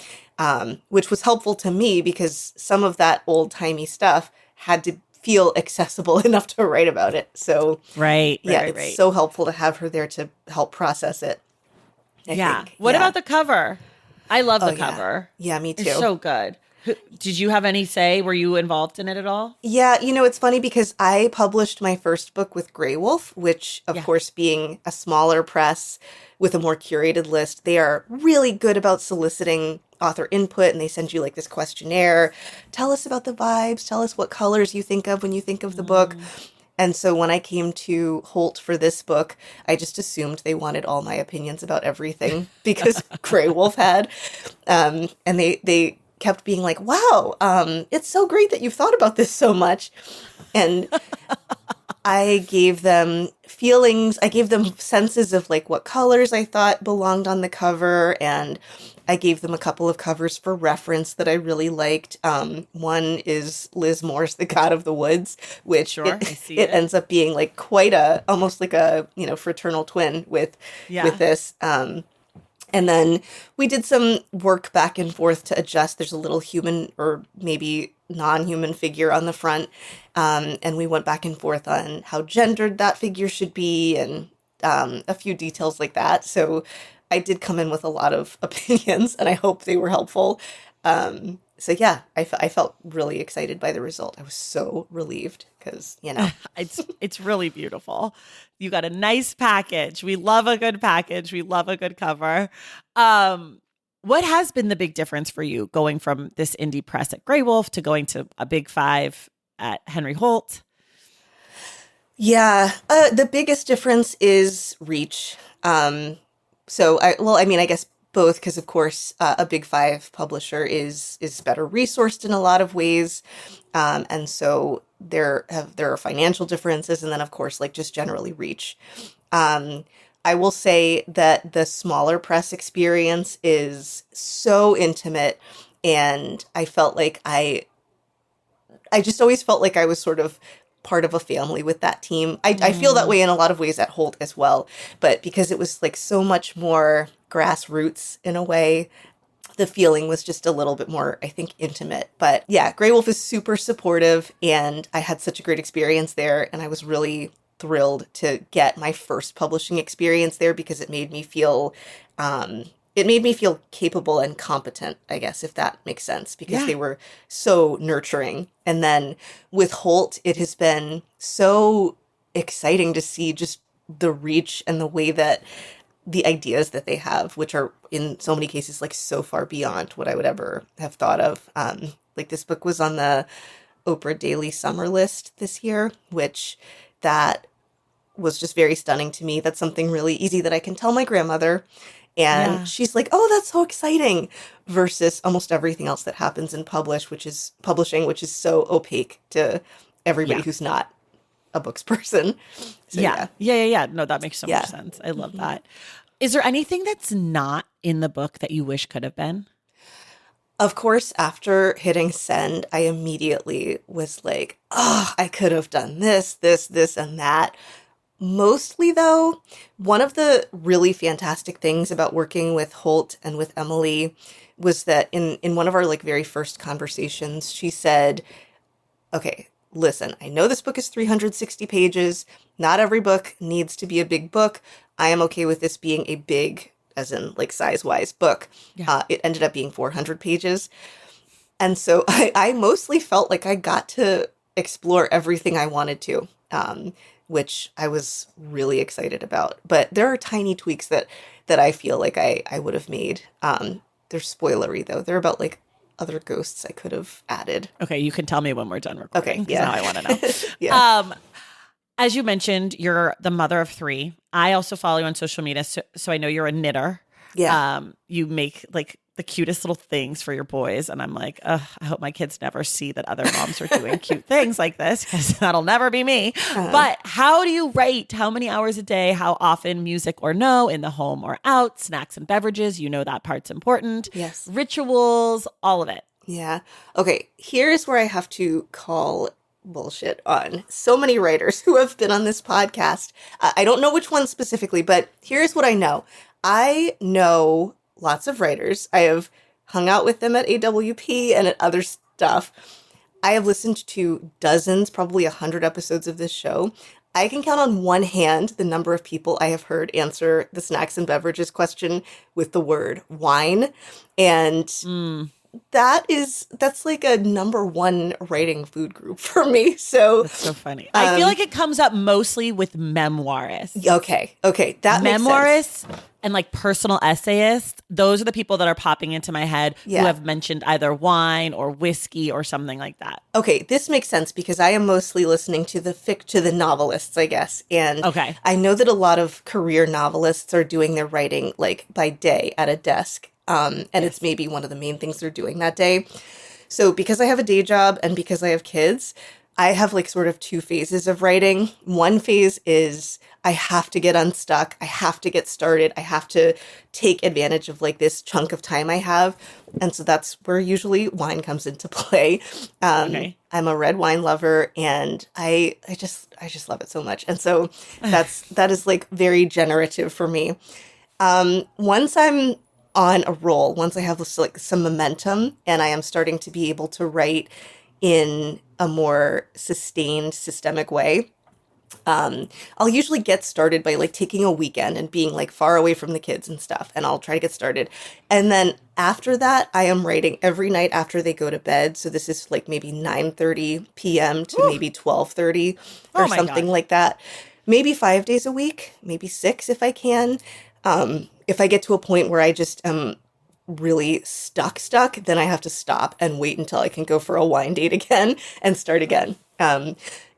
which was helpful to me because some of that old timey stuff had to feel accessible enough to write about it. So it's so helpful to have her there to help process it. I think.
What about the cover? I love the cover.
Yeah, me too.
It's so good. Did you have any say? Were you involved in it at all?
Yeah, it's funny because I published my first book with Grey Wolf, which, of course, being a smaller press with a more curated list, they are really good about soliciting author input, and they send you like this questionnaire. Tell us about the vibes. Tell us what colors you think of when you think of the book. And so when I came to Holt for this book, I just assumed they wanted all my opinions about everything because Grey Wolf had. And they kept being like, wow, it's so great that you've thought about this so much. And I gave them feelings. I gave them senses of like what colors I thought belonged on the cover. And I gave them a couple of covers for reference that I really liked. One is Liz Moore's The God of the Woods, which it ends up being like quite almost like a, fraternal twin with this. And then we did some work back and forth to adjust. There's a little human or maybe non-human figure on the front. And we went back and forth on how gendered that figure should be and a few details like that. So I did come in with a lot of opinions and I hope they were helpful. So yeah, I felt really excited by the result. I was so relieved because,
It's really beautiful. You got a nice package. We love a good package. We love a good cover. What has been the big difference for you going from this indie press at Grey Wolf to going to a big 5 at Henry Holt?
Yeah, the biggest difference is reach. I guess both, because of course a big 5 publisher is better resourced in a lot of ways, and so there are financial differences, and then of course like just generally reach. I will say that the smaller press experience is so intimate, and I felt like I just always felt like I was sort of part of a family with that team. I feel that way in a lot of ways at Holt as well, but because it was like so much more grassroots in a way, the feeling was just a little bit more, I think, intimate. But yeah, Grey Wolf is super supportive, and I had such a great experience there, and I was really thrilled to get my first publishing experience there because it made me feel capable and competent, I guess, if that makes sense, because they were so nurturing. And then with Holt, it has been so exciting to see just the reach and the way that the ideas that they have, which are in so many cases like so far beyond what I would ever have thought of. Like this book was on the Oprah Daily Summer List this year, which that was just very stunning to me. That's something really easy that I can tell my grandmother. And she's like, oh, that's so exciting, versus almost everything else that happens in publishing, which is so opaque to everybody who's not a books person. So,
yeah. No, that makes so much sense. I love that. Is there anything that's not in the book that you wish could have been?
Of course, after hitting send, I immediately was like, oh, I could have done this, and that. Mostly, though, one of the really fantastic things about working with Holt and with Emily was that in one of our like very first conversations, she said, okay, listen, I know this book is 360 pages. Not every book needs to be a big book. I am okay with this being a big, as in like size-wise book. It ended up being 400 pages. And so I mostly felt like I got to explore everything I wanted to. Which I was really excited about. But there are tiny tweaks that I feel like I would have made. They're spoilery, though. They're about like other ghosts I could have added.
Okay, you can tell me when we're done recording.
Okay, yeah.
Now I want to know.
Yeah.
As you mentioned, you're the mother of 3. I also follow you on social media, so I know you're a knitter.
Yeah.
You make like the cutest little things for your boys, and I'm like, ugh, I hope my kids never see that other moms are doing cute things like this, because that'll never be me. But how do you write? How many hours a day? How often? Music or no? In the home or out? Snacks and beverages? You know that part's important.
Yes.
Rituals, all of it.
Yeah. Okay, here's where I have to call bullshit on so many writers who have been on this podcast. I don't know which one specifically, but here's what I know. I know lots of writers. I have hung out with them at AWP and at other stuff. I have listened to dozens, probably 100 episodes of this show. I can count on one hand the number of people I have heard answer the snacks and beverages question with the word wine. And that's like a number one writing food group for me. So
That's so funny. I feel like it comes up mostly with memoirists.
Okay, that makes sense.
Memoirists and like personal essayists. Those are the people that are popping into my head who have mentioned either wine or whiskey or something like that.
Okay, this makes sense because I am mostly listening to the novelists, I guess. And I know that a lot of career novelists are doing their writing like by day at a desk. And it's maybe one of the main things they're doing that day. So because I have a day job and because I have kids, I have like sort of 2 phases of writing. One phase is I have to get unstuck. I have to get started. I have to take advantage of like this chunk of time I have. And so that's where usually wine comes into play. I'm a red wine lover and I just love it so much. And so that is like very generative for me. Once I'm on a roll, once I have like some momentum and I am starting to be able to write in a more sustained, systemic way, I'll usually get started by like taking a weekend and being like far away from the kids and stuff, and I'll try to get started. And then after that, I am writing every night after they go to bed. So this is like maybe 9:30 p.m. to maybe 12:30 or something like that. Maybe 5 days a week, maybe 6 if I can. If I get to a point where I just am really stuck, then I have to stop and wait until I can go for a wine date again and start again.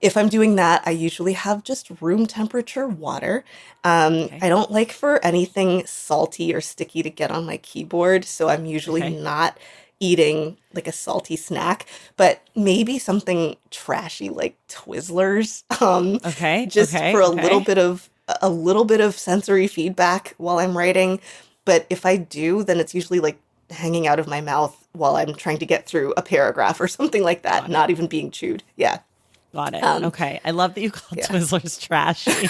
If I'm doing that, I usually have just room temperature water. I don't like for anything salty or sticky to get on my keyboard, so I'm usually not eating like a salty snack, but maybe something trashy like Twizzlers. Just for a little bit of sensory feedback while I'm writing. But if I do, then it's usually like hanging out of my mouth while I'm trying to get through a paragraph or something like that, not even being chewed. Yeah.
Got it. Okay. I love that you call Twizzlers trashy.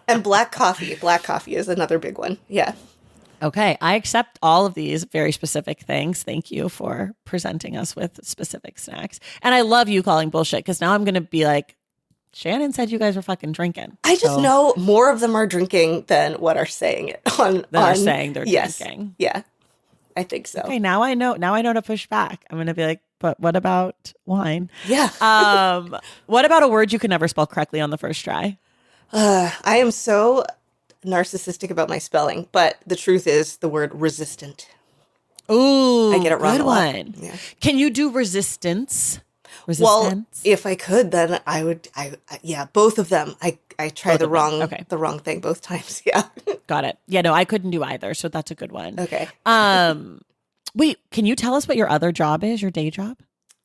And black coffee. Black coffee is another big one. Yeah.
Okay. I accept all of these very specific things. Thank you for presenting us with specific snacks. And I love you calling bullshit, because now I'm going to be like, Shannon said you guys were fucking drinking.
I just know more of them are drinking than what are saying it
are saying they're drinking.
Yeah, I think so.
Okay, now I know to push back. I'm going to be like, but what about wine?
Yeah.
What about a word you can never spell correctly on the first try?
I am so narcissistic about my spelling, but the truth is the word resistant.
Ooh,
I get it wrong
good
a lot.
one.
Yeah.
Can you do resistance?
Well, if I could, then I would. Both of them. I tried the wrong thing both times. Yeah.
Got it. Yeah, no, I couldn't do either. So that's a good one.
Okay.
Wait, can you tell us what your other job is, your day job?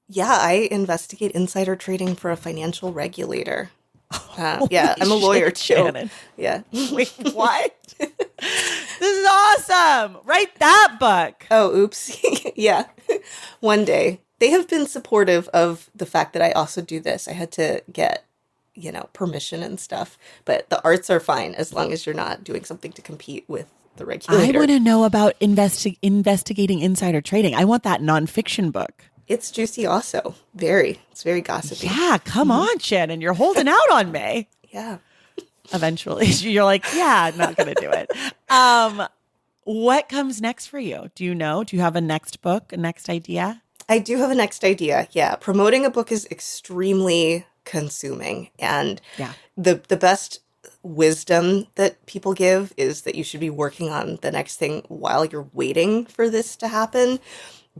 Yeah, I investigate insider trading for a financial regulator. Yeah, I'm a lawyer too.
Shannon.
Yeah.
Wait, what? This is awesome. Write that book.
Oh, oops. Yeah. One day. They have been supportive of the fact that I also do this. I had to get, permission and stuff. But the arts are fine as long as you're not doing something to compete with the regulator.
I want to know about investigating insider trading. I want that nonfiction book.
It's juicy also. It's very gossipy.
Yeah, come on, Shannon. You're holding out on me.
Yeah.
Eventually. You're like, yeah, I'm not going to do it. What comes next for you? Do you know? Do you have a next book, a next idea?
I do have a next idea. Yeah. Promoting a book is extremely consuming. And the best wisdom that people give is that you should be working on the next thing while you're waiting for this to happen.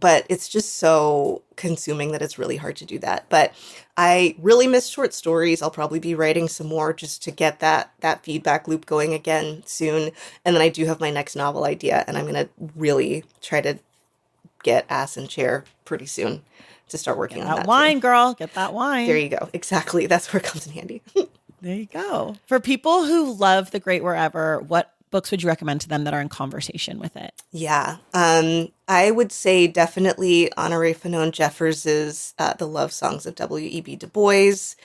but it's just so consuming that it's really hard to do that. But I really miss short stories. I'll probably be writing some more just to get that feedback loop going again soon. And then I do have my next novel idea, and I'm going to really try to get ass in chair pretty soon to start working on that
wine,
too.
girl. Get that wine.
There you go. Exactly. That's where it comes in handy.
There you go. For people who love The Great Wherever, what books would you recommend to them that are in conversation with it?
Yeah. I would say definitely Honoré Fanon Jeffers's The Love Songs of W.E.B. Du Bois.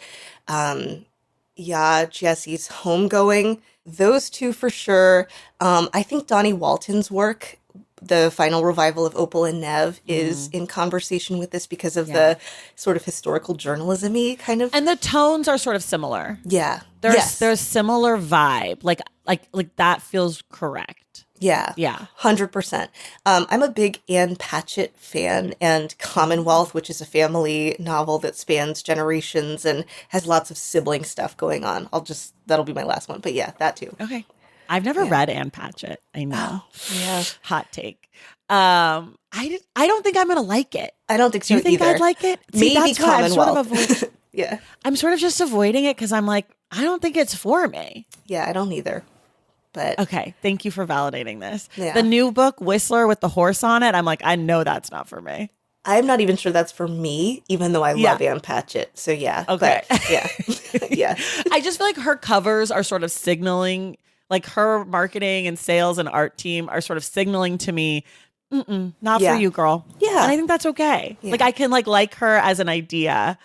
Jesse's Homegoing. Those two for sure. I think Donnie Walton's work, the final revival of Opal and Nev, is in conversation with this because of the sort of historical journalism-y kind of.
And the tones are sort of similar.
Yeah.
There's similar vibe. Like that feels correct.
Yeah.
Yeah.
100%. I'm a big Anne Patchett fan, and Commonwealth, which is a family novel that spans generations and has lots of sibling stuff going on. That'll be my last one. But yeah, that too.
Okay. I've never read Anne Patchett. I know.
Yeah.
Hot take. I don't think I'm going to like it.
I don't think so
Do you think
either.
I'd like it?
Maybe
that's why I'm sort of
Commonwealth. Yeah.
I'm sort of just avoiding it because I'm like, I don't think it's for me.
Yeah, I don't either. But
Okay. Thank you for validating this.
Yeah.
The new book, Whistler with the horse on it, I'm like, I know that's not for me.
I'm not even sure that's for me, even though I love Anne Patchett. So yeah.
Okay.
But, yeah. Yeah.
I just feel like her covers are sort of signaling, like her marketing and sales and art team are sort of signaling to me, not for you, girl.
Yeah.
And I think that's okay.
Yeah.
Like I can like her as an idea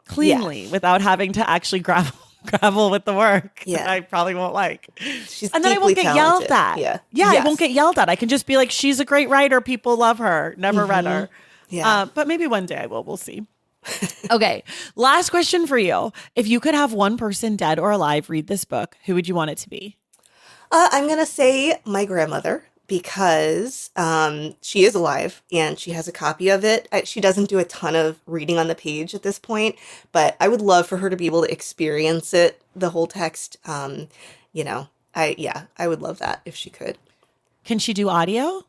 cleanly without having to actually gravel with the work that I probably won't like.
She's
and then I won't get yelled
talented.
at.
Yeah.
I won't get yelled at. I can just be like, she's a great writer. People love her. Never read her.
Yeah.
But maybe one day I will. We'll see. Okay. Last question for you. If you could have one person, dead or alive, read this book, who would you want it to be?
I'm going to say my grandmother, because she is alive and she has a copy of it. She doesn't do a ton of reading on the page at this point, but I would love for her to be able to experience it, the whole text. I would love that if she could.
Can she do audio?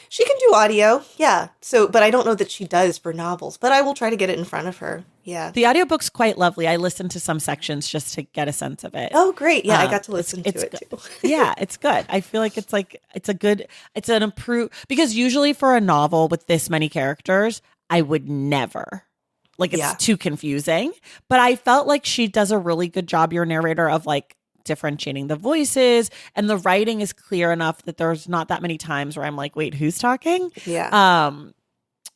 She can do audio, yeah. But I don't know that she does for novels, but I will try to get it in front of her. Yeah.
The audiobook's quite lovely. I listened to some sections just to get a sense of it.
Oh, great. Yeah, I got to listen to it too.
Yeah, it's good. I feel like it's an improved, because usually for a novel with this many characters, I would never. Like it's too confusing. But I felt like she does a really good job, your narrator, of like differentiating the voices, and the writing is clear enough that there's not that many times where I'm like, wait, who's talking?
Yeah.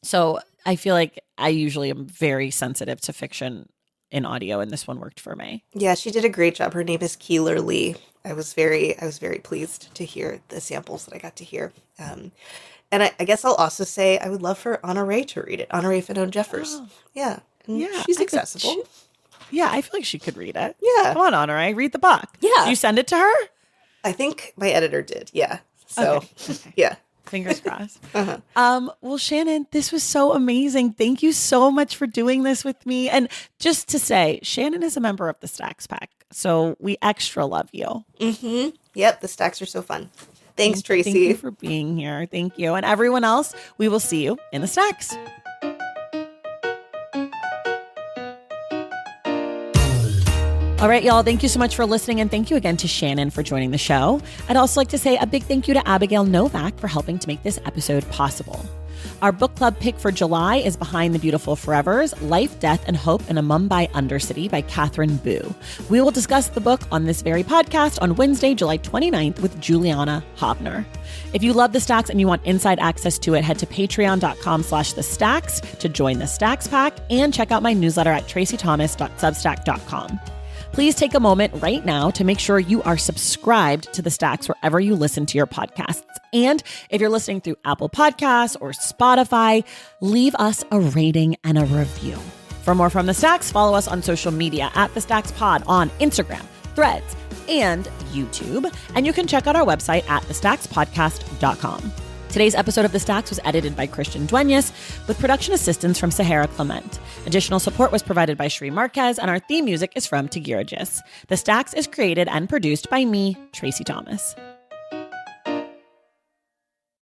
So I feel like I usually am very sensitive to fiction in audio, and this one worked for me.
Yeah, she did a great job. Her name is Keeler Lee. I was very pleased to hear the samples that I got to hear. And I guess I'll also say I would love for Honoré to read it. Honoré Fanon Jeffers.
Oh.
Yeah. And
Yeah,
she's accessible.
I feel like she could read it.
Yeah.
Come on, Honoré, read the book.
Yeah.
Did you send it to her?
I think my editor did. Yeah. So,
Okay.
yeah.
Fingers crossed. Well, Shannon, this was so amazing. Thank you so much for doing this with me. And just to say, Shannon is a member of the Stacks Pack, so we extra love you.
Mm-hmm. Yep, the stacks are so fun. Thanks, Tracy.
Thank you for being here. Thank you. And everyone else, we will see you in the stacks. All right, y'all. Thank you so much for listening. And thank you again to Shannon for joining the show. I'd also like to say a big thank you to Abigail Novak for helping to make this episode possible. Our book club pick for July is Behind the Beautiful Forevers, Life, Death, and Hope in a Mumbai Undercity by Catherine Boo. We will discuss the book on this very podcast on Wednesday, July 29th with Juliana Hobner. If you love The Stacks and you want inside access to it, head to patreon.com/thestacks to join the Stacks Pack and check out my newsletter at tracythomas.substack.com. Please take a moment right now to make sure you are subscribed to The Stacks wherever you listen to your podcasts. And if you're listening through Apple Podcasts or Spotify, leave us a rating and a review. For more from The Stacks, follow us on social media at The Stacks Pod on Instagram, Threads, and YouTube. And you can check out our website at thestackspodcast.com. Today's episode of The Stacks was edited by Christian Duenas with production assistance from Sahara Clement. Additional support was provided by Sri Marquez, and our theme music is from Tigirajis. The Stacks is created and produced by me, Tracy Thomas.